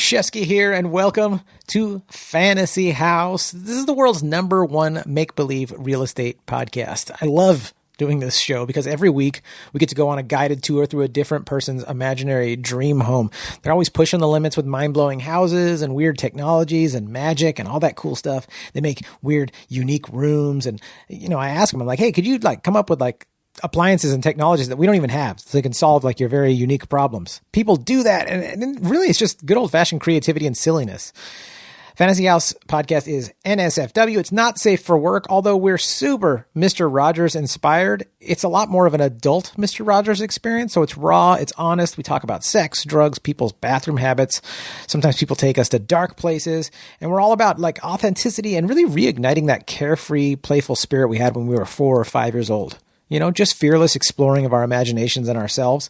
Shefsky here, and welcome to Fantasy House. This is the world's #1 make-believe real estate podcast. I love doing this show because every week we get to go on a guided tour through a different person's imaginary dream home. They're always pushing the limits with mind-blowing houses and weird technologies and magic and all that cool stuff. They make weird, unique rooms. And, I ask them, I'm like, hey, could you come up with appliances and technologies that we don't even have so they can solve your very unique problems? People do that. And really it's just good old fashioned creativity and silliness. Fantasy House podcast is NSFW. It's not safe for work, although we're super Mr. Rogers inspired. It's a lot more of an adult Mr. Rogers experience. So it's raw, it's honest. We talk about sex, drugs, people's bathroom habits. Sometimes people take us to dark places, and we're all about authenticity and really reigniting that carefree, playful spirit we had when we were 4 or 5 years old. Just fearless exploring of our imaginations and ourselves.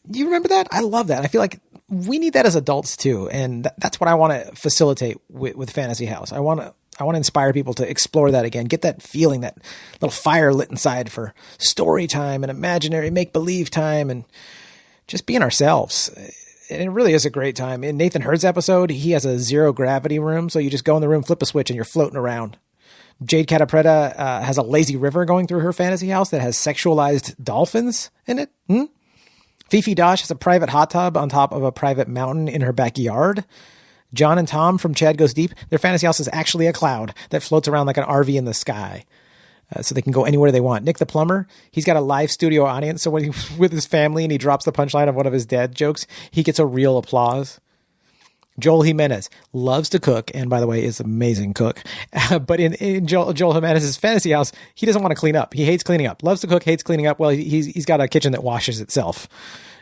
Do you remember that? I love that. I feel like we need that as adults too. And that's what I want to facilitate with Fantasy House. I want to inspire people to explore that again, get that feeling, that little fire lit inside for story time and imaginary make-believe time and just being ourselves. And it really is a great time. In Nathan Hurd's episode, he has a zero gravity room. So you just go in the room, flip a switch, and you're floating around. Jade Catapretta has a lazy river going through her fantasy house that has sexualized dolphins in it. Fifi Dosh has a private hot tub on top of a private mountain in her backyard. John and Tom from Chad Goes Deep, their fantasy house is actually a cloud that floats around like an RV in the sky. So they can go anywhere they want. Nick the plumber, he's got a live studio audience. So when he's with his family and he drops the punchline of one of his dad jokes, he gets a real applause. Joel Jimenez loves to cook, and by the way, is an amazing cook. But in Joel Jimenez's fantasy house, he doesn't want to clean up. He hates cleaning up. Loves to cook, hates cleaning up. Well, he's got a kitchen that washes itself.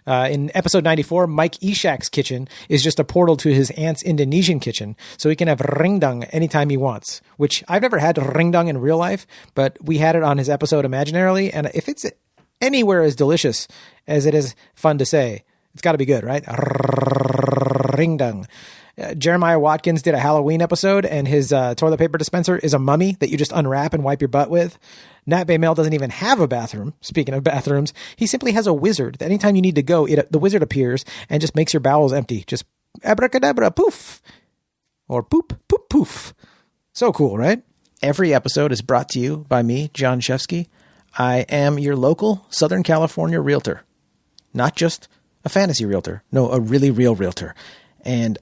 In episode 94, Mike Ishak's kitchen is just a portal to his aunt's Indonesian kitchen, so he can have ringdung anytime he wants, which I've never had ringdung in real life, but we had it on his episode imaginarily, and if it's anywhere as delicious as it is fun to say, it's got to be good, right? Ringdung. Jeremiah Watkins did a Halloween episode, and his toilet paper dispenser is a mummy that you just unwrap and wipe your butt with. Nat Baymel doesn't even have a bathroom. Speaking of bathrooms, he simply has a wizard that anytime you need to go, the wizard appears and just makes your bowels empty. Just abracadabra, poof. Or poop, poop, poof. So cool, right? Every episode is brought to you by me, Jon Shefsky. I am your local Southern California realtor. Not just a fantasy realtor. No, a really real realtor. And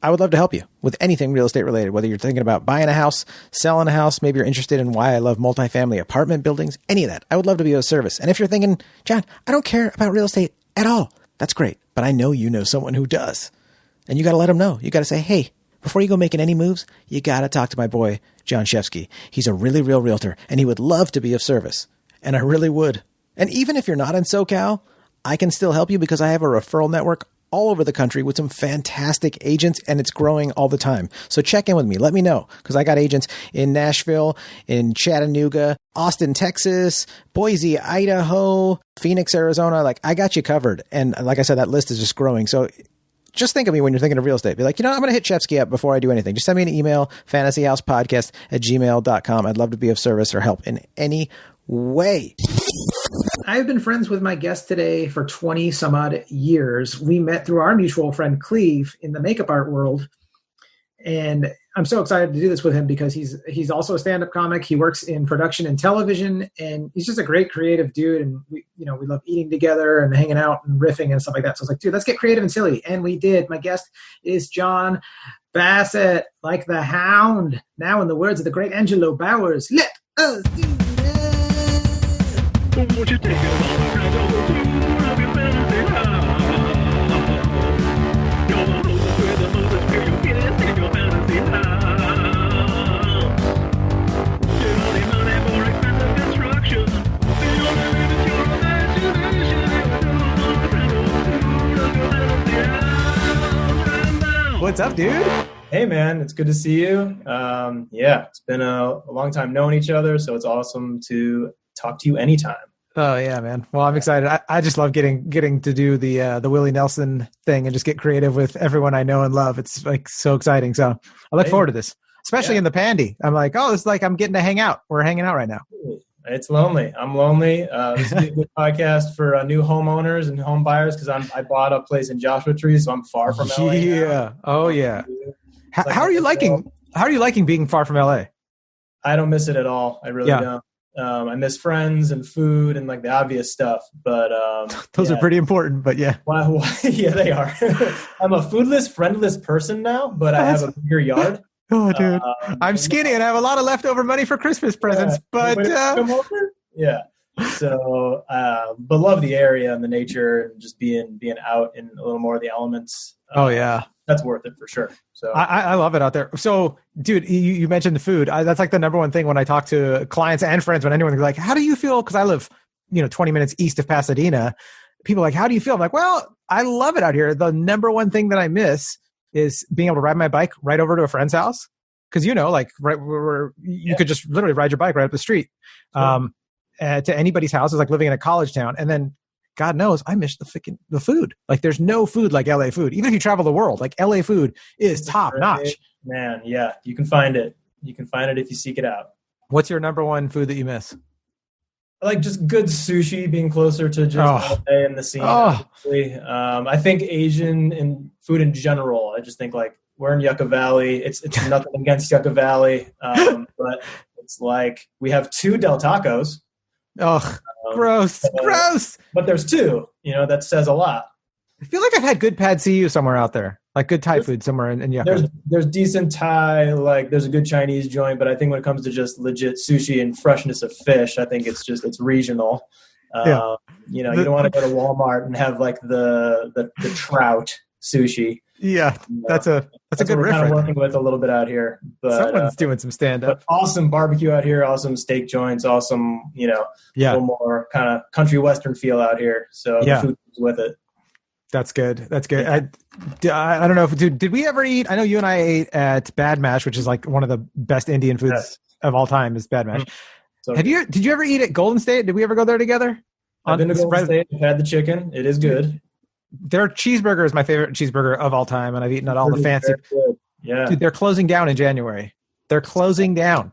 I would love to help you with anything real estate related, whether you're thinking about buying a house, selling a house, maybe you're interested in why I love multifamily apartment buildings, any of that. I would love to be of service. And if you're thinking, John, I don't care about real estate at all, that's great. But I know you know someone who does. And you got to let them know. You got to say, hey, before you go making any moves, you got to talk to my boy, Jon Shefsky. He's a really real realtor, and he would love to be of service. And I really would. And even if you're not in SoCal, I can still help you because I have a referral network all over the country with some fantastic agents, and it's growing all the time. So check in with me. Let me know, because I got agents in Nashville, in Chattanooga, Austin, Texas, Boise, Idaho, Phoenix, Arizona. I got you covered. And like I said, that list is just growing. So just think of me when you're thinking of real estate. Be like, I'm going to hit Shefsky up before I do anything. Just send me an email, fantasyhousepodcast@gmail.com. I'd love to be of service or help in any way. I've been friends with my guest today for 20 some odd years. We met through our mutual friend Cleve in the makeup art world. And I'm so excited to do this with him because he's also a stand-up comic. He works in production and television, and he's just a great creative dude. And we love eating together and hanging out and riffing and stuff like that. So I was like, dude, let's get creative and silly. And we did. My guest is Jon Bassette, like the hound. Now, in the words of the great Angelo Bowers, let us do it. Won't you take it on a ride over to your fantasy house? Your host where the mothers where you get it in your fantasy house. Get all the money for expensive construction. The only limit is your imagination. What's up, dude? Hey, man. It's good to see you. It's been a long time knowing each other, so it's awesome to talk to you anytime. Oh yeah, man. Well, I'm excited. I just love getting to do the Willie Nelson thing and just get creative with everyone I know and love. It's so exciting. So I look forward to this, especially in the Pandy. I'm like, oh, it's like I'm getting to hang out. We're hanging out right now. It's lonely. I'm lonely. This is a good podcast for new homeowners and home buyers because I bought a place in Joshua Tree, so I'm far from LA. Yeah. Oh yeah. How are you liking? How are you liking being far from LA? I don't miss it at all. I really don't. I miss friends and food and like the obvious stuff, but those are pretty important. But yeah, yeah, they are. I'm a foodless, friendless person now, but I have a bigger yard. Oh, dude, I'm skinny and I have a lot of leftover money for Christmas presents. But come over? Yeah. So, but love the area and the nature and just being out in a little more of the elements. Oh yeah. That's worth it for sure. So I love it out there. So, dude, you mentioned the food. That's like the number one thing when I talk to clients and friends. When anyone's like, "How do you feel?" Because I live, 20 minutes east of Pasadena. People are like, "How do you feel?" I'm like, "Well, I love it out here." The number one thing that I miss is being able to ride my bike right over to a friend's house. Because right where you could just literally ride your bike right up the street to anybody's house. It's like living in a college town, and then. God knows I miss the food. Like there's no food like LA food. Even if you travel the world, like LA food is top notch. Man, yeah, you can find it. You can find it if you seek it out. What's your number one food that you miss? I like just good sushi, being closer to just LA and the scene. I think Asian and food in general. I just think like we're in Yucca Valley. It's nothing against Yucca Valley, but it's like we have 2 Del Tacos. Oh, gross. But there's 2, that says a lot. I feel like I've had good pad see ew somewhere out there, like good Thai food somewhere in Yucca. There's decent Thai, like there's a good Chinese joint, but I think when it comes to just legit sushi and freshness of fish, I think it's regional. You don't want to go to Walmart and have like the trout sushi. Yeah, that's a good we're reference. Kind of working with a little bit out here, but someone's doing some stand up. Awesome barbecue out here, awesome steak joints, awesome, a little more kind of country western feel out here. So the food is with it. That's good. I don't know if did we ever eat? I know you and I ate at Bad Mash, which is like one of the best Indian foods of all time. Is Bad Mash. So did you ever eat at Golden State? Did we ever go there together? I've been to Golden State. I've had the chicken. It is good. Their cheeseburger is my favorite cheeseburger of all time, and I've eaten at all the fancy. Yeah, dude, they're closing down in January. They're closing down.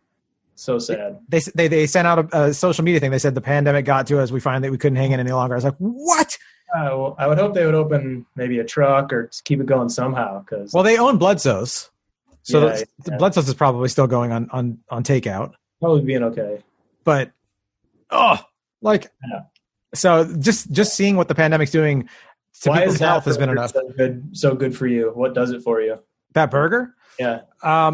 So sad. They sent out a social media thing. They said the pandemic got to us. We find that we couldn't hang in any longer. I was like, what? Well, I would hope they would open maybe a truck or just keep it going somehow. Well, they own Bloodso's, so the Bloodso's is probably still going on takeout. Probably being okay, but so just seeing what the pandemic's doing. To people's health has been enough. So good for you. What does it for you? That burger? Yeah.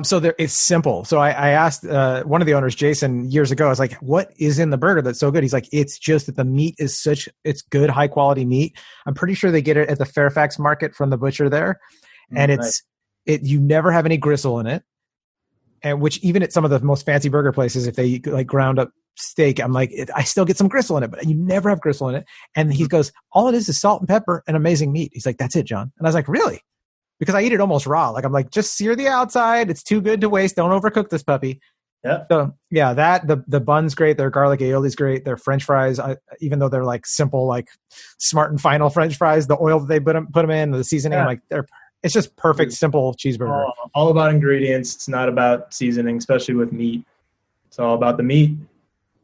So it's simple. So I asked one of the owners, Jason, years ago. I was like, "What is in the burger that's so good?" He's like, "It's just that the meat is it's good, high quality meat. I'm pretty sure they get it at the Fairfax Market from the butcher there, and you never have any gristle in it. And which even at some of the most fancy burger places, if they like ground up steak, I'm like, I still get some gristle in it, but you never have gristle in it." And he goes, "All it is salt and pepper and amazing meat." He's like, "That's it, John." And I was like, "Really?" Because I eat it almost raw. Like I'm like, just sear the outside. It's too good to waste. Don't overcook this puppy. Yeah. So yeah, the bun's great. Their garlic aioli's great. Their French fries, even though they're like simple, like Smart and Final French fries, the oil that they put them in, the seasoning, like it's just perfect, simple cheeseburger. All about ingredients. It's not about seasoning, especially with meat. It's all about the meat.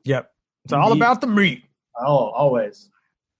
Yep. It's all about the meat. Oh, always.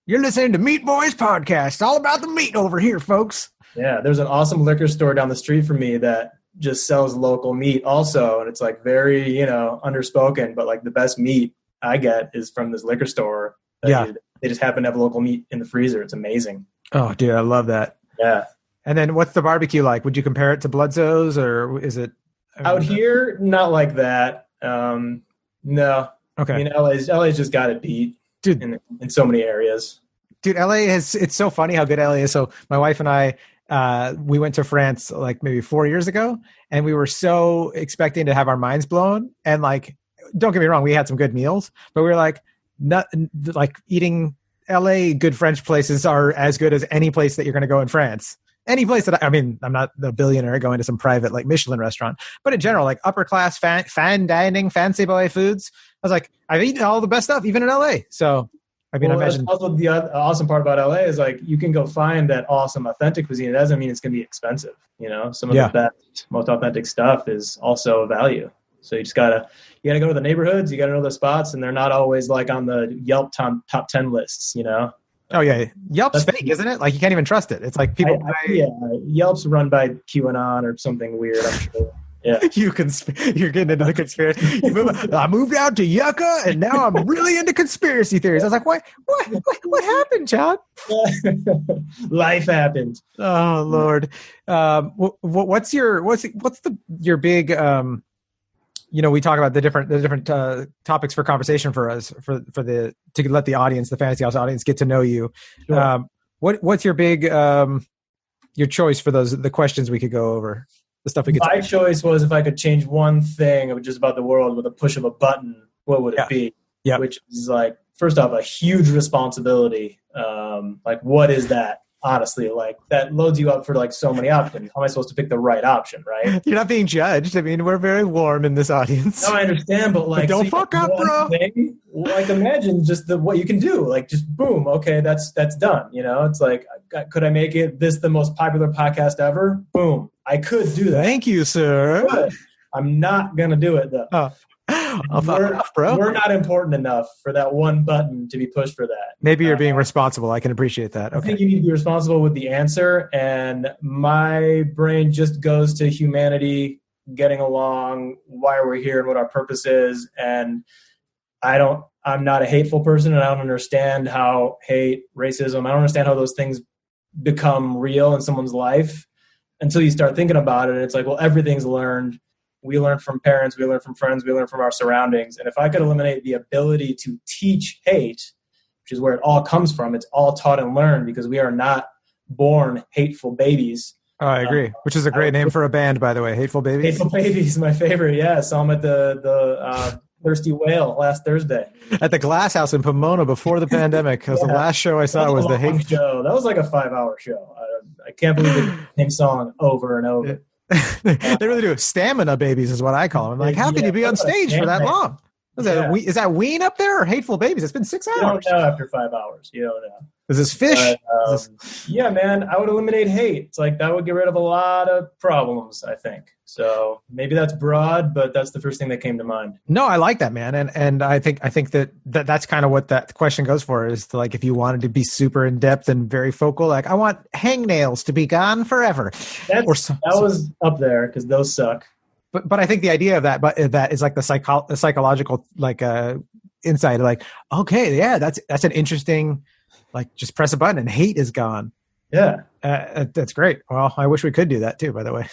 You're listening to Meat Boys Podcast. It's all about the meat over here, folks. Yeah, there's an awesome liquor store down the street from me that just sells local meat also. And it's like very, underspoken, but like the best meat I get is from this liquor store. They just happen to have local meat in the freezer. It's amazing. Oh, dude, I love that. Yeah. And then what's the barbecue like? Would you compare it to Bloodso's or is it? Out here, not like that. No. Okay. LA's just got it beat, dude, in so many areas. Dude, it's so funny how good LA is. So my wife and I, we went to France like maybe 4 years ago, and we were so expecting to have our minds blown. And like, don't get me wrong, we had some good meals, but we were like, not like eating LA good French places are as good as any place that you're going to go in France. Any place that I'm not a billionaire going to some private like Michelin restaurant, but in general, like upper class fine dining, fancy boy foods. I was like, I've eaten all the best stuff, even in LA. So, I imagine. Also, the awesome part about LA is like you can go find that awesome authentic cuisine. It doesn't mean it's going to be expensive. Some of the best, most authentic stuff is also a value. So you gotta go to the neighborhoods, you gotta know the spots, and they're not always like on the Yelp top 10 lists, Oh yeah, Yelp's fake, isn't it? Like you can't even trust it. It's like people. Yelp's run by QAnon or something weird. I'm sure. Yeah, you're getting into the conspiracy. I moved out to Yucca, and now I'm really into conspiracy theories. I was like, what happened, John? Life happened. Oh Lord, what's your big? We talk about the different topics for conversation for us to let the audience, the Fantasy House audience, get to know you. Sure. What's your big your choice for the questions we could go over? The stuff we could. My choice was if I could change one thing just about the world with a push of a button, what would it be? Yeah. Which is like, first off, a huge responsibility. Like, what is that? Honestly, like that loads you up for like so many options. How am I supposed to pick the right option, right? You're not being judged. I mean, we're very warm in this audience. No, I understand, but like, don't fuck up, bro. Like, imagine just what you can do. Like, just boom, okay, that's done. It's like, could I make this the most popular podcast ever? Boom, I could do that. Thank you, sir. But I'm not gonna do it though. Oh. We're not important enough for that one button to be pushed for that. Maybe you're being responsible. I can appreciate that. Okay. I think you need to be responsible with the answer, and my brain just goes to humanity, getting along, why we're here, and what our purpose is. And I'm not a hateful person, and I don't understand how hate, racism, I don't understand how those things become real in someone's life until you start thinking about it. And it's like, well, everything's learned. We learn from parents, we learn from friends, we learn from our surroundings. And if I could eliminate the ability to teach hate, which is where it all comes from, it's all taught and learned because we are not born hateful babies. Oh, I agree. Which is a great name for a band, by the way. Hateful Babies. Hateful Babies, my favorite. Yeah, saw them at the Thirsty Whale last Thursday. At the Glass House in Pomona before the pandemic. Because the last show I saw was the Hate show. That was like a 5-hour show. I can't believe the same song over and over. They really do. Stamina babies is what I call them. Like, how can you be on stage for that long? Is that Ween up there or Hateful Babies? It's been 6 hours. You don't know after 5 hours. You don't know. Is this fish? But, yeah, man, I would eliminate hate. It's like that would get rid of a lot of problems, I think. So maybe that's broad, but that's the first thing that came to mind. No, I like that, man. And I think that's kind of what that question goes for, is to, like, if you wanted to be super in depth and very focal, like, I want hangnails to be gone forever. That was up there because those suck. But I think the idea of that is like the psychological like insight. Like, okay, yeah, that's an interesting. Like, just press a button and hate is gone. Yeah. That's great. Well, I wish we could do that too, by the way.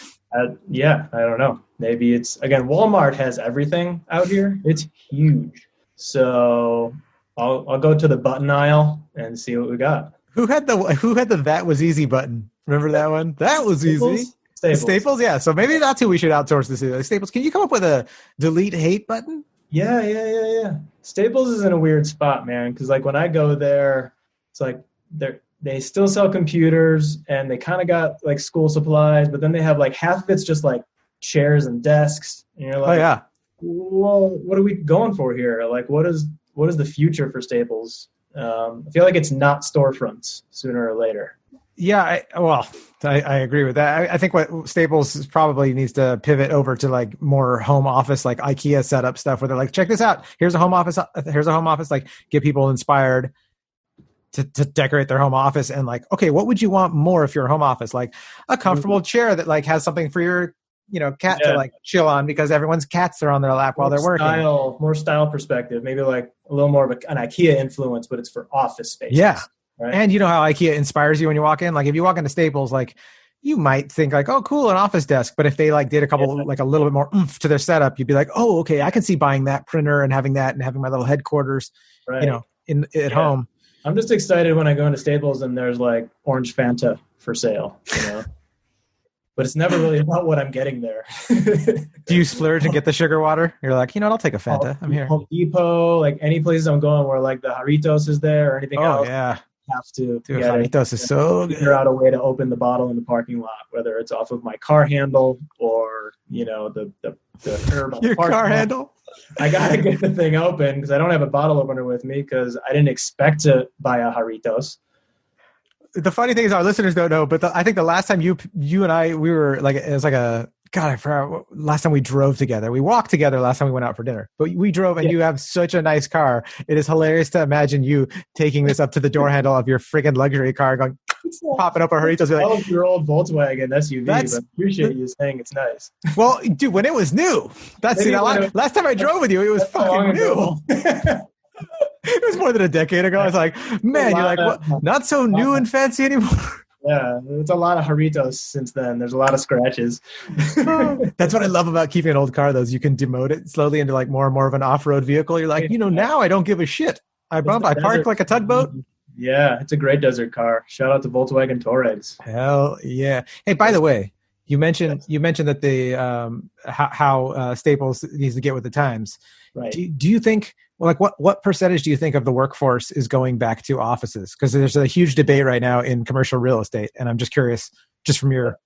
Yeah, I don't know. Maybe it's, again, Walmart has everything out here. It's huge. So I'll go to the button aisle and see what we got. Who had the that was easy button? Remember that one? That was easy. Staples, yeah. So maybe that's who we should outsource this to. Staples, can you come up with a delete hate button? Yeah. Staples is in a weird spot, man, because like when I go there, it's like they still sell computers and they kind of got like school supplies, but then they have like half of it's just like chairs and desks. And you're like, oh yeah, well, what are we going for here? Like, what is the future for Staples? I feel like it's not storefronts sooner or later. Yeah, I agree with that. I think what Staples probably needs to pivot over to like more home office, like IKEA setup stuff, where they're like, check this out. Here's a home office. Like, get people inspired to decorate their home office. And like, okay, what would you want more if you're a home office? Like a comfortable chair that like has something for your, cat to like chill on, because everyone's cats are on their lap while they're working. More style perspective, maybe like a little more of an IKEA influence, but it's for office space. Yeah. Right? And you know how IKEA inspires you when you walk in? Like if you walk into Staples, like you might think like, oh, cool, an office desk. But if they like did like a little bit more oomph to their setup, you'd be like, oh, okay, I can see buying that printer and having that and having my little headquarters, at home. I'm just excited when I go into Staples and there's like orange Fanta for sale, but it's never really about what I'm getting there. Do you splurge and get the sugar water? You're like, I'll take a Fanta. I'm here. Home Depot, like any places I'm going where like the Jarritos is there or anything else. Oh yeah. Have to. Dude, Jarritos is so good. Figure out a way to open the bottle in the parking lot, whether it's off of my car handle or the curb. Your car handle. I gotta get the thing open because I don't have a bottle opener with me because I didn't expect to buy a Jarritos. The funny thing is our listeners don't know, but I think the last time you and I, we were like, it was like a God, I forgot last time we drove together. We walked together last time we went out for dinner, but we drove, and you have such a nice car. It is hilarious to imagine you taking this up to the door handle of your friggin' luxury car, going, popping up a Horitos. Like, your old Volkswagen SUV, but I appreciate you saying it's nice. Well, dude, when it was new, last time I drove with you, it was fucking new. It was more than a decade ago. I was like, man, you're like, what? Not so new and fancy anymore. Yeah, it's a lot of Horitos since then. There's a lot of scratches. That's what I love about keeping an old car, though, is you can demote it slowly into like more and more of an off-road vehicle. You're like, now I don't give a shit. I park like a tugboat. Yeah, it's a great desert car. Shout out to Volkswagen Touaregs. Hell yeah! Hey, by the way, you mentioned that the how Staples needs to get with the times. Right. Do you think, well, like what percentage do you think of the workforce is going back to offices? Because there's a huge debate right now in commercial real estate, and I'm just curious, just from your.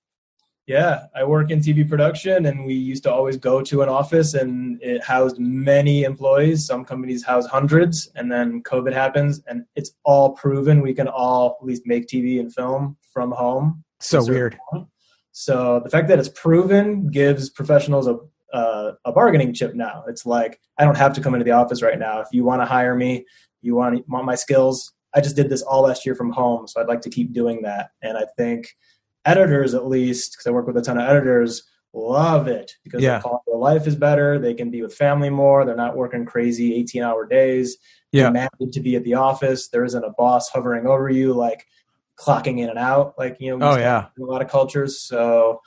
Yeah, I work in TV production, and we used to always go to an office, and it housed many employees. Some companies house hundreds, and then COVID happens, and it's all proven we can all at least make TV and film from home. So weird. So the fact that it's proven gives professionals a bargaining chip now. It's like, I don't have to come into the office right now. If you want to hire me, you want my skills, I just did this all last year from home, so I'd like to keep doing that. And I think editors, at least, because I work with a ton of editors, love it because their quality of life is better. They can be with family more. They're not working crazy 18-hour days. They're mandated to be at the office. There isn't a boss hovering over you, like clocking in and out, like, in a lot of cultures. So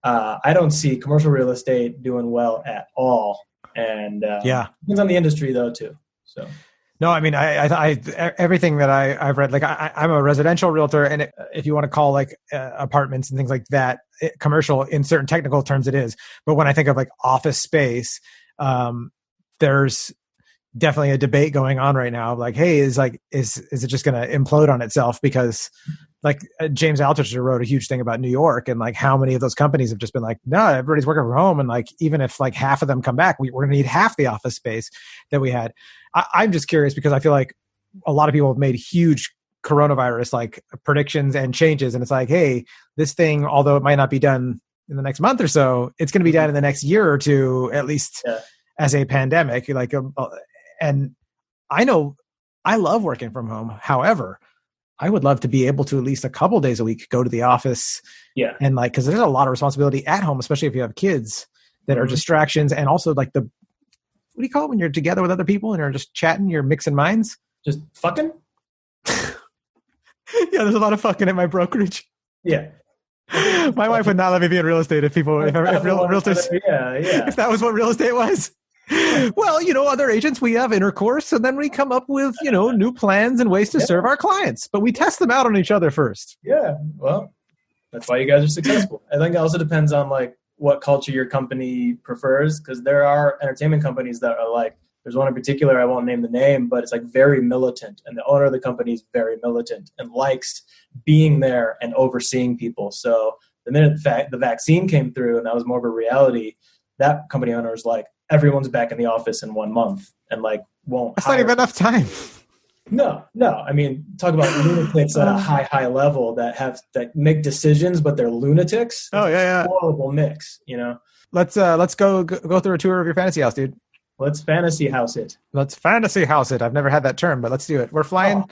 I don't see commercial real estate doing well at all. And depends on the industry though too. So. No, I mean, I everything that I've read, like I'm a residential realtor, and if you want to call like apartments and things like that, commercial in certain technical terms it is. But when I think of like office space, there's definitely a debate going on right now. Like, hey, is it just going to implode on itself? Because like James Altucher wrote a huge thing about New York, and like how many of those companies have just been like, no, everybody's working from home. And like, even if like half of them come back, we're going to need half the office space that we had. I'm just curious because I feel like a lot of people have made huge coronavirus like predictions and changes. And it's like, hey, this thing, although it might not be done in the next month or so, it's going to be done in the next year or two, at least as a pandemic. Like, and I know I love working from home. However, I would love to be able to at least a couple days a week go to the office. Yeah. And like, because there's a lot of responsibility at home, especially if you have kids that are distractions, and also like what do you call it when you're together with other people and you're just chatting, you're mixing minds? Just fucking? Yeah, there's a lot of fucking at my brokerage. Yeah. My wife would not let me be in real estate if realtors, if that was what real estate was. Well, other agents, we have intercourse, and then we come up with, new plans and ways to serve our clients. But we test them out on each other first. Yeah, well, that's why you guys are successful. I think it also depends on, like, what culture your company prefers, because there are entertainment companies that are like, there's one in particular, I won't name the name, but it's like very militant, and the owner of the company is very militant and likes being there and overseeing people. So the minute the vaccine came through and that was more of a reality, that company owner is like, everyone's back in the office in 1 month and like won't. That's not even enough time. No. I mean, talk about lunatics at a high level that make decisions, but they're lunatics. Oh yeah. Horrible mix, Let's go through a tour of your fantasy house, dude. Let's fantasy house it. Let's fantasy house it. I've never had that term, but let's do it. We're flying.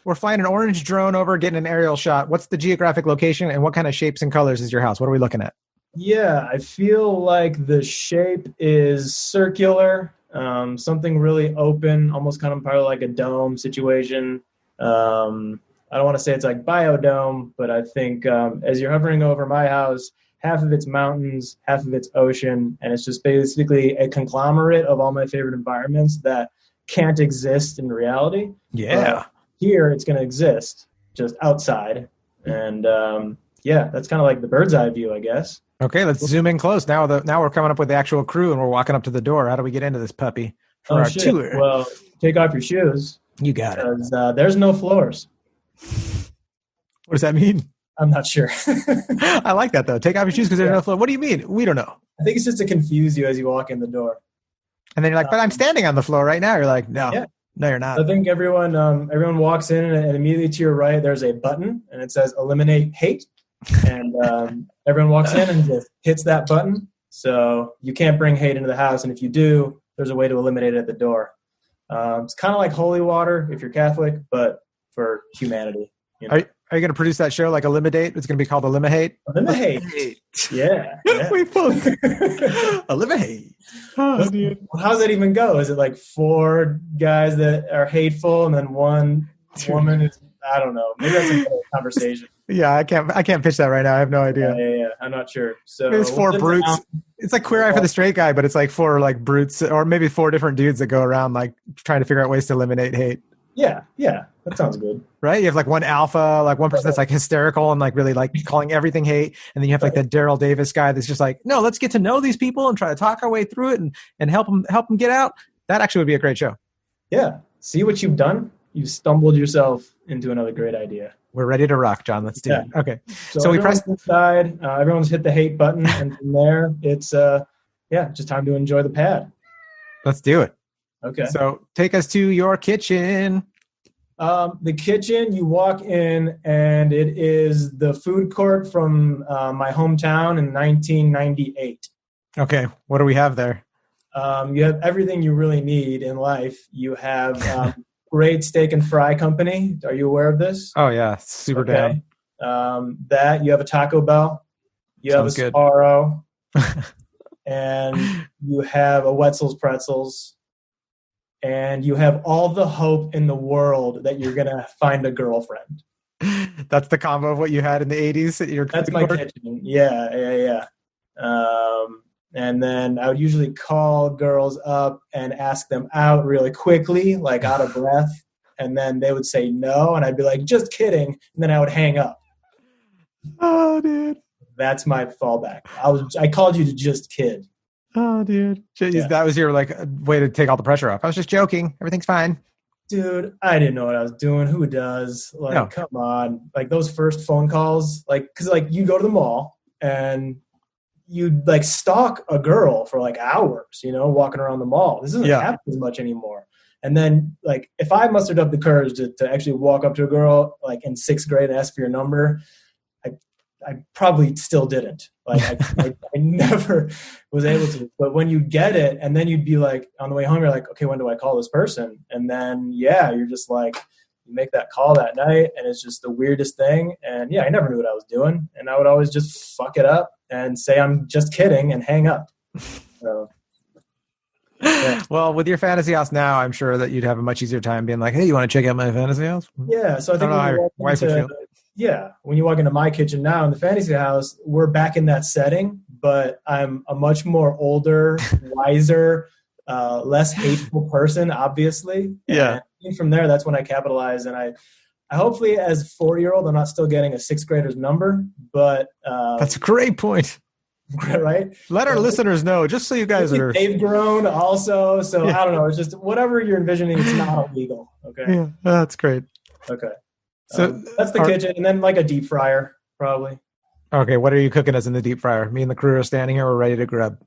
We're flying an orange drone over, getting an aerial shot. What's the geographic location, and what kind of shapes and colors is your house? What are we looking at? Yeah, I feel like the shape is circular, something really open, almost kind of probably like a dome situation. I don't want to say it's like biodome, but I think as you're hovering over my house, half of it's mountains, half of it's ocean, and it's just basically a conglomerate of all my favorite environments that can't exist in reality. Yeah. Here, it's going to exist just outside, and that's kind of like the bird's eye view, I guess. Okay, let's zoom in close. Now we're coming up with the actual crew, and we're walking up to the door. How do we get into this puppy for our tour? Well, take off your shoes. You got it. There's no floors. What does that mean? I'm not sure. I like that, though. Take off your shoes because there's no floor. What do you mean? We don't know. I think it's just to confuse you as you walk in the door. And then you're like, but I'm standing on the floor right now. You're like, no, you're not. I think everyone walks in, and immediately to your right, there's a button, and it says eliminate hate. and everyone walks in and just hits that button. So you can't bring hate into the house, and if you do, there's a way to eliminate it at the door. It's kind of like holy water if you're Catholic, but for humanity. You know? Are you going to produce that show like Eliminate? It's going to be called Eliminate. Eliminate. Yeah. We both Eliminate. Oh, dude. How's that even go? Is it like 4 guys that are hateful and then one woman is, I don't know. Maybe that's a conversation. Yeah, I can't pitch that right now. I have no idea. Yeah. I'm not sure. So it's 4 brutes. It's like Queer Eye for the Straight Guy, but it's like 4 like brutes, or maybe 4 different dudes that go around like trying to figure out ways to eliminate hate. Yeah. That sounds good. Right? You have like one alpha, like one person that's like hysterical and like really like calling everything hate. And then you have like that Daryl Davis guy that's just like, no, let's get to know these people and try to talk our way through it and help them get out. That actually would be a great show. Yeah. See what you've done? You've stumbled yourself into another great idea. We're ready to rock, John. Let's do it. Okay. So we press inside. Everyone's hit the hate button. And from there, it's just time to enjoy the pad. Let's do it. Okay. So take us to your kitchen. The kitchen, you walk in, and it is the food court from my hometown in 1998. Okay. What do we have there? You have everything you really need in life. You have great steak and fry company. Are you aware of this? Oh, yeah. Super down. That, you have a Taco Bell. You Sounds have a good. Sparrow. And you have a Wetzel's Pretzels. And you have all the hope in the world that you're going to find a girlfriend. That's the combo of what you had in the 80s at your That's my kitchen. Yeah. And then I would usually call girls up and ask them out really quickly, like out of breath. And then they would say no. And I'd be like, just kidding. And then I would hang up. Oh, dude. That's my fallback. I called you to just kid. Oh, dude. Jeez, yeah. That was your like way to take all the pressure off. I was just joking. Everything's fine. Dude, I didn't know what I was doing. Who does? Like, no. Come on. Like those first phone calls, like, cause like you go to the mall and you'd like stalk a girl for like hours, walking around the mall. This doesn't happen as much anymore. And then like, if I mustered up the courage to actually walk up to a girl like in 6th grade and ask for your number, I probably still didn't. Like I never was able to. But when you get it, and then you'd be like on the way home, you're like, okay, when do I call this person? And then you're just like, you make that call that night, and it's just the weirdest thing. And I never knew what I was doing, and I would always just fuck it up and say I'm just kidding and hang up. So. Yeah. Well, with your fantasy house now, I'm sure that you'd have a much easier time being like, hey, you want to check out my fantasy house? Yeah. So I think wife would feel. Yeah, when you walk into my kitchen now in the fantasy house, we're back in that setting, but I'm a much more older, wiser, less hateful person, obviously. Yeah. And from there, that's when I capitalize. And I hopefully, as a 4-year-old, I'm not still getting a 6th grader's number, but that's a great point. Right? Let our listeners know, just so you guys are. They've grown also, so I don't know. It's just whatever you're envisioning, it's not illegal. Okay. Yeah, that's great. Okay. So that's the kitchen, and then like a deep fryer, probably. Okay, what are you cooking us in the deep fryer? Me and the crew are standing here. We're ready to grub.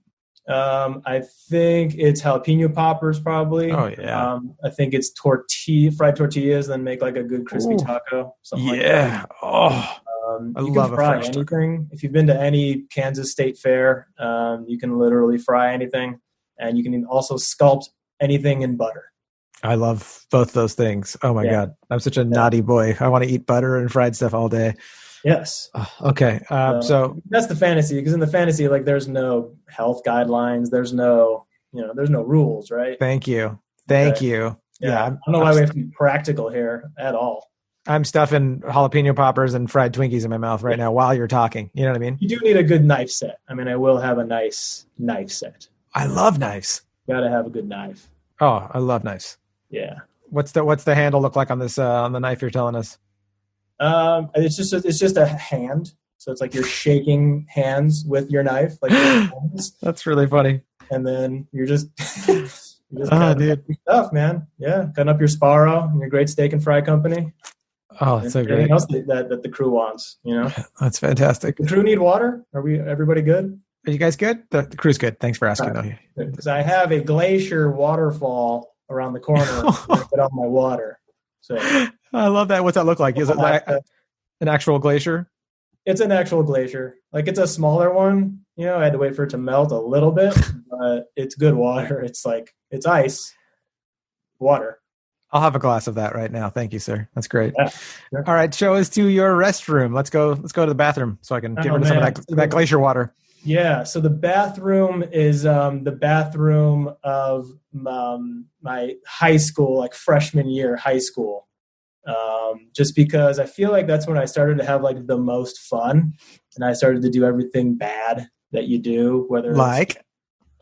I think it's jalapeno poppers, probably. Oh yeah. I think it's fried tortillas, then make like a good crispy taco. Something like that. Oh, I you love can fry anything. Taco. If you've been to any Kansas State Fair, you can literally fry anything, and you can also sculpt anything in butter. I love both those things. Oh my God. I'm such a naughty boy. I want to eat butter and fried stuff all day. Yes. Okay. So that's the fantasy, because in the fantasy, like there's no health guidelines. There's no, there's no rules, right? Thank you. Yeah. I don't know why we have to be practical here at all. I'm stuffing jalapeno poppers and fried Twinkies in my mouth right now while you're talking. You know what I mean? You do need a good knife set. I mean, I will have a nice knife set. I love knives. Got to have a good knife. Oh, I love knives. Yeah. What's the handle look like on this on the knife you're telling us? It's just a hand. So it's like you're shaking hands with your knife, like your hands. That's really funny. And then you're just cutting up your stuff, man. Yeah, cutting up your Sparrow and your great steak and fry company. Oh, that's so great. Anything else that the crew wants, That's fantastic. The crew need water. Are everybody good? Are you guys good? The crew's good. Thanks for asking. Because I have a glacier waterfall around the corner to get all my water. So I love that. What's that look like? Is it like an actual glacier? It's an actual glacier. Like it's a smaller one. You know, I had to wait for it to melt a little bit, but it's good water. It's like, it's ice, water. I'll have a glass of that right now. Thank you, sir. That's great. Yeah, sure. All right, show us to your restroom. Let's go to the bathroom so I can get rid of some of that glacier water. Yeah, so the bathroom is the bathroom of my high school, like freshman year high school. Just because I feel like that's when I started to have like the most fun, and I started to do everything bad that you do, whether like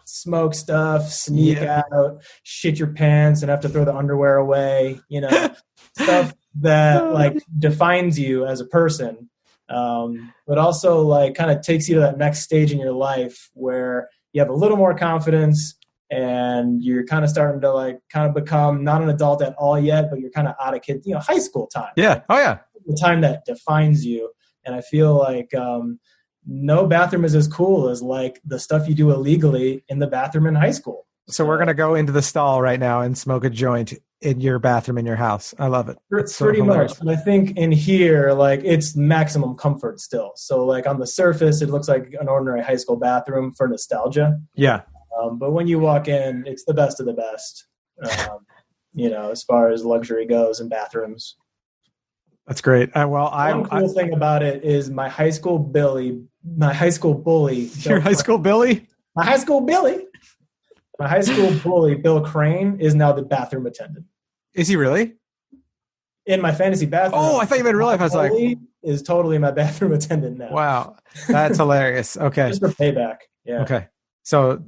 it's smoke stuff, sneak out, shit your pants, and have to throw the underwear away. You know, stuff that like defines you as a person. But also like kind of takes you to that next stage in your life where you have a little more confidence and you're kind of starting to like kind of become not an adult at all yet, but you're kind of out of kids, high school time. Yeah. Oh yeah. The time that defines you. And I feel like, no bathroom is as cool as like the stuff you do illegally in the bathroom in high school. So we're going to go into the stall right now and smoke a joint in your bathroom in your house. I love it. It's pretty much. And I think in here, like it's maximum comfort still. So like on the surface, it looks like an ordinary high school bathroom for nostalgia. Yeah. But when you walk in, it's the best of the best, as far as luxury goes in bathrooms. That's great. One cool thing about it is my high school bully. Your high school Billy? My high school bully, Bill Crane, is now the bathroom attendant. Is he really? In my fantasy bathroom. Oh, I thought you meant real life. I was like, is totally my bathroom attendant now. Wow, that's hilarious. Okay, just for payback. Yeah. Okay. So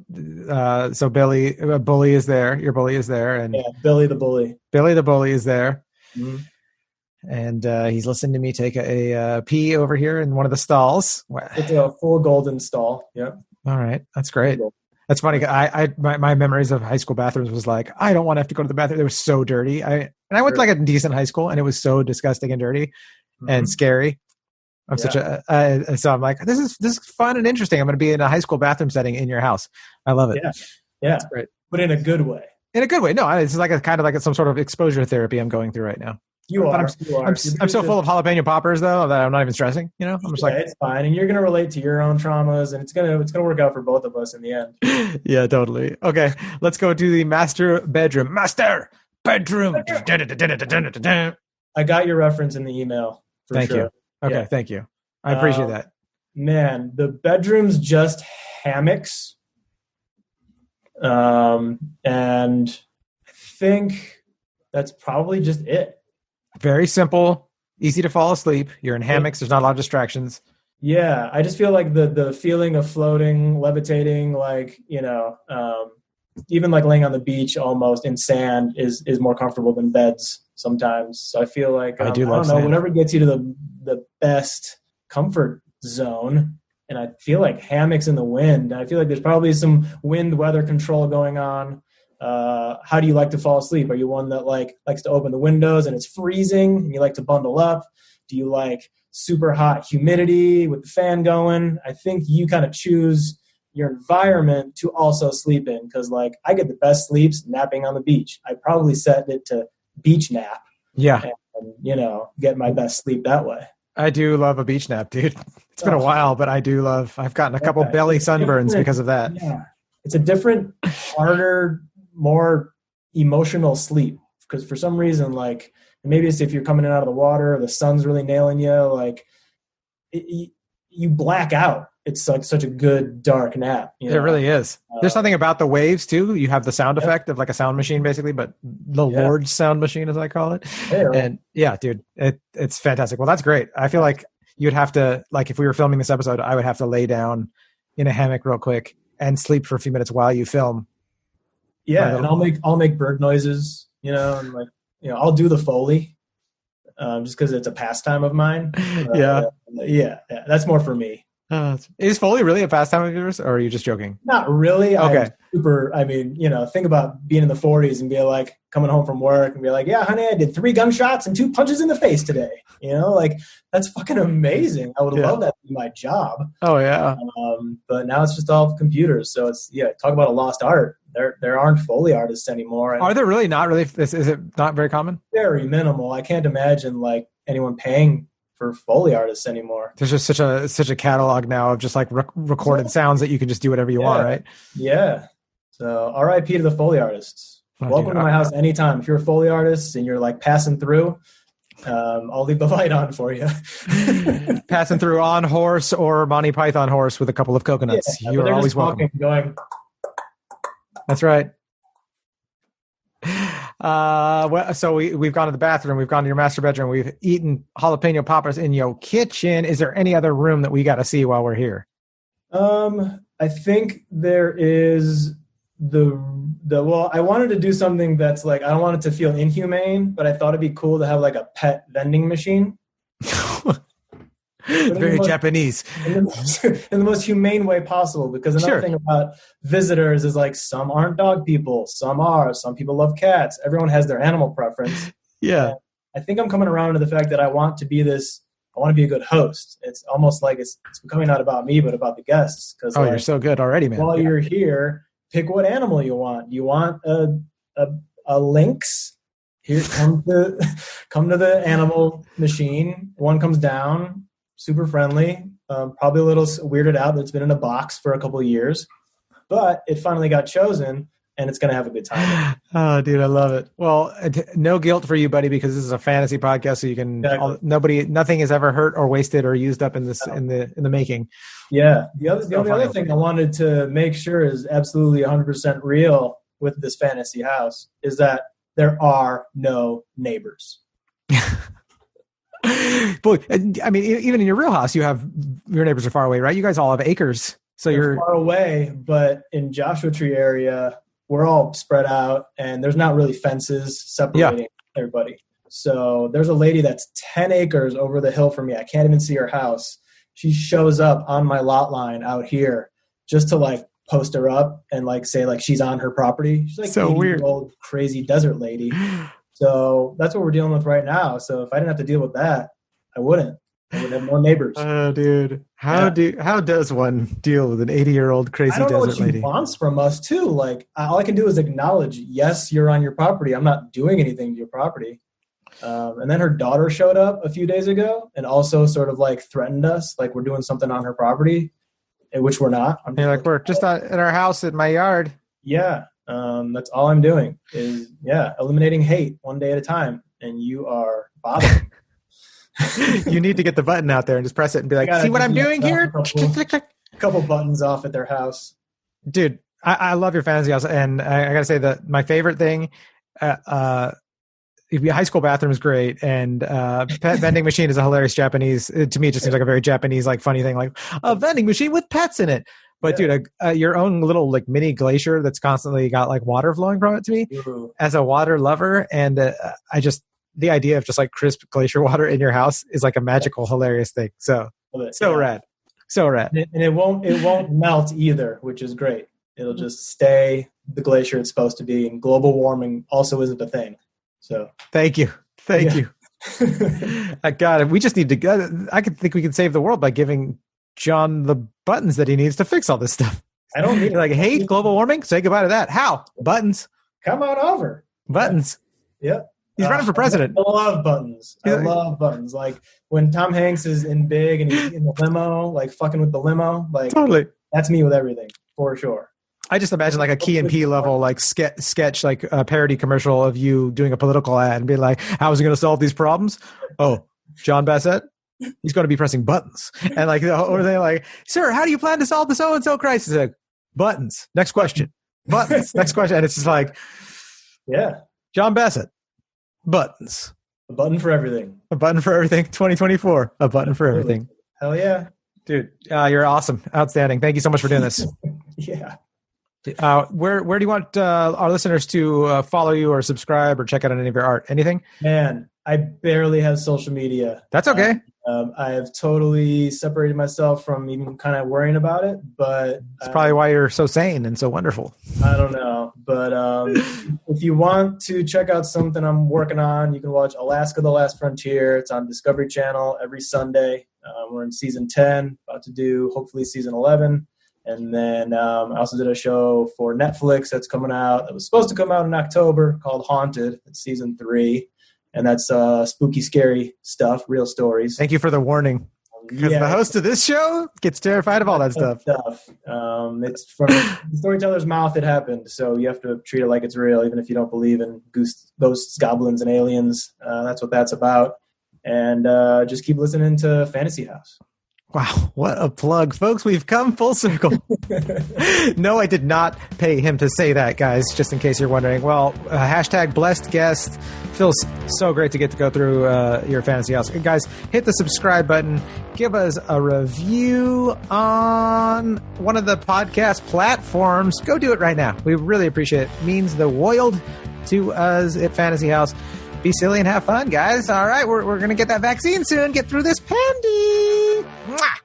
Billy, bully is there. Your bully is there, and Billy the bully. Billy the bully is there. Mm-hmm. And he's listening to me take a pee over here in one of the stalls. It's a full golden stall. Yeah. All right, that's great. That's funny. My memories of high school bathrooms was like, I don't want to have to go to the bathroom. They were so dirty. I went to like a decent high school, and it was so disgusting and dirty and scary. So I'm like, this is fun and interesting. I'm going to be in a high school bathroom setting in your house. I love it. Yeah, that's great. But in a good way. In a good way. No, it's like kind of like some sort of exposure therapy I'm going through right now. You are. I'm so full of jalapeno poppers though that I'm not even stressing. I'm just like, it's fine, and you're gonna relate to your own traumas, and it's gonna work out for both of us in the end. Yeah, totally. Okay, let's go to the master bedroom. Master bedroom. I got your reference in the email. Thank you. Okay, thank you. I appreciate that. Man, the bedroom's just hammocks, and I think that's probably just it. Very simple, easy to fall asleep. You're in hammocks. There's not a lot of distractions. Yeah, I just feel like the feeling of floating, levitating, like, even like laying on the beach almost in sand is more comfortable than beds sometimes. So I feel like, I don't know, whatever gets you to the best comfort zone. And I feel like hammocks in the wind. I feel like there's probably some wind weather control going on. How do you like to fall asleep? Are you one that likes to open the windows and it's freezing and you like to bundle up? Do you like super hot humidity with the fan going? I think you kind of choose your environment to also sleep in, because like I get the best sleeps napping on the beach. I probably set it to beach nap. Yeah. And, get my best sleep that way. I do love a beach nap, dude. It's been a while, but I've gotten a couple belly sunburns because of that. Yeah. It's a different, harder, more emotional sleep, because for some reason, like, maybe it's if you're coming in out of the water or the sun's really nailing you, like you black out. It's like such a good dark nap. It really is. There's something about the waves too. You have the sound effect of like a sound machine basically, but the Lord's sound machine, as I call it. Yeah. And dude, it's fantastic. Well, that's great. I feel like you'd have to, like, if we were filming this episode, I would have to lay down in a hammock real quick and sleep for a few minutes while you film. Yeah. And I'll make bird noises, and like, I'll do the Foley, just because it's a pastime of mine. Yeah. That's more for me. Is Foley really a pastime of yours, or are you just joking? Not really. Okay. Think about being in the 40s and be like coming home from work and be like, yeah, honey, I did 3 gunshots and 2 punches in the face today. That's fucking amazing. I would love that to be my job. Oh yeah. But now it's just all computers. So it's, talk about a lost art. There aren't Foley artists anymore. Are there really not really? Is it not very common? Very minimal. I can't imagine like anyone paying for Foley artists anymore. There's just such a catalog now of just like recorded sounds that you can just do whatever you want, right? Yeah. So R.I.P. to the Foley artists. Welcome to my house anytime. If you're a Foley artist and you're like passing through, I'll leave the light on for you. Passing through on horse or Monty Python horse with a couple of coconuts. You are always welcome. Going. That's right. So we've gone to the bathroom, we've gone to your master bedroom, we've eaten jalapeno poppers in your kitchen. Is there any other room that we got to see while we're here? I think there is well, I wanted to do something that's like, I don't want it to feel inhumane, but I thought it'd be cool to have like a pet vending machine. Very Japanese. In the most humane way possible, because another thing about visitors is like, some aren't dog people, some are, some people love cats. Everyone has their animal preference. Yeah. And I think I'm coming around to the fact that I want to be a good host. It's almost like it's becoming not about me, but about the guests. You're so good already, man. While you're here, pick what animal you want. You want a lynx? Here, come to the animal machine. One comes down, super friendly, probably a little weirded out that it's been in a box for a couple of years, but it finally got chosen, and it's going to have a good time. Oh, dude, I love it. Well, no guilt for you, buddy, because this is a fantasy podcast, so you can nothing is ever hurt or wasted or used up in this in the making. Yeah. The only other thing I wanted to make sure is absolutely 100% real with this fantasy house is that there are no neighbors. Boy, I mean, even in your real house, your neighbors are far away, right? You guys all have acres, so you're far away. But in Joshua Tree area, we're all spread out, and there's not really fences separating everybody. So there's a lady that's 10 acres over the hill from me. I can't even see her house. She shows up on my lot line out here just to like post her up and like say like she's on her property. She's like so weird, old crazy desert lady. So that's what we're dealing with right now. So if I didn't have to deal with that, I wouldn't. I would have more neighbors. Oh, dude. How does one deal with an 80-year-old crazy desert lady? I don't know what she wants from us, too. Like, all I can do is acknowledge, yes, you're on your property. I'm not doing anything to your property. And then her daughter showed up a few days ago and also sort of, like, threatened us, like we're doing something on her property, which we're not. We're just in our house in my yard. Yeah. That's all I'm doing is, eliminating hate one day at a time. And you are bothering. You need to get the button out there and just press it and be like, see what I'm doing here? A couple buttons off at their house. Dude, I love your fantasy house. And I got to say that my favorite thing, high school bathroom is great. And pet vending machine is a hilarious Japanese. To me, it just seems like a very Japanese, like funny thing, like a vending machine with pets in it. But dude, your own little like mini glacier that's constantly got like water flowing from it to me as a water lover. And the idea of just like crisp glacier water in your house is like a magical, hilarious thing. So rad. So rad. And it won't melt either, which is great. It'll just stay the glacier it's supposed to be. And global warming also isn't a thing. So thank you. I got it. We just need to, I think we can save the world by giving Jon the buttons that he needs to fix all this stuff. I don't need like hate global warming. Say goodbye to that. How? Buttons. Come on over. Buttons. Yep. He's running for president. I love buttons. I love buttons. Like when Tom Hanks is in Big and he's in the limo, like fucking with the limo. Like totally. That's me with everything for sure. I just imagine like a Key and P level like sketch like a parody commercial of you doing a political ad and being like, how is he going to solve these problems? Oh, Jon Bassette. He's going to be pressing buttons. And like, or they like, sir, how do you plan to solve the so-and-so crisis? Like, buttons. Next question. Buttons. Next question. And it's just like, Jon Bassette. Buttons. A button for everything. A button for everything. 2024. A button for everything. Hell yeah. Dude, you're awesome. Outstanding. Thank you so much for doing this. Yeah. Where do you want our listeners to follow you or subscribe or check out any of your art? Anything? Man, I barely have social media. That's okay. I have totally separated myself from even kind of worrying about it, but it's probably why you're so sane and so wonderful. I don't know, but if you want to check out something I'm working on, you can watch Alaska: The Last Frontier. It's on Discovery Channel every Sunday. We're in season 10, about to do hopefully season 11. And then I also did a show for Netflix that's coming out. It was supposed to come out in October called Haunted. It's season 3. and that's spooky, scary stuff, real stories. Thank you for the warning. Because the host of this show gets terrified of all that stuff. It's from the storyteller's mouth. It happened, so you have to treat it like it's real, even if you don't believe in ghosts, goblins, and aliens. That's what that's about. And just keep listening to Fantasy House. Wow, what a plug, folks. We've come full circle. No, I did not pay him to say that, guys, just in case you're wondering. Well, hashtag blessed guest. Feels so great to get to go through your Fantasy House. Guys, hit the subscribe button. Give us a review on one of the podcast platforms. Go do it right now. We really appreciate it. It means the world to us at Fantasy House. Be silly and have fun, guys. All right, we're going to get that vaccine soon. Get through this pandy. Mwah!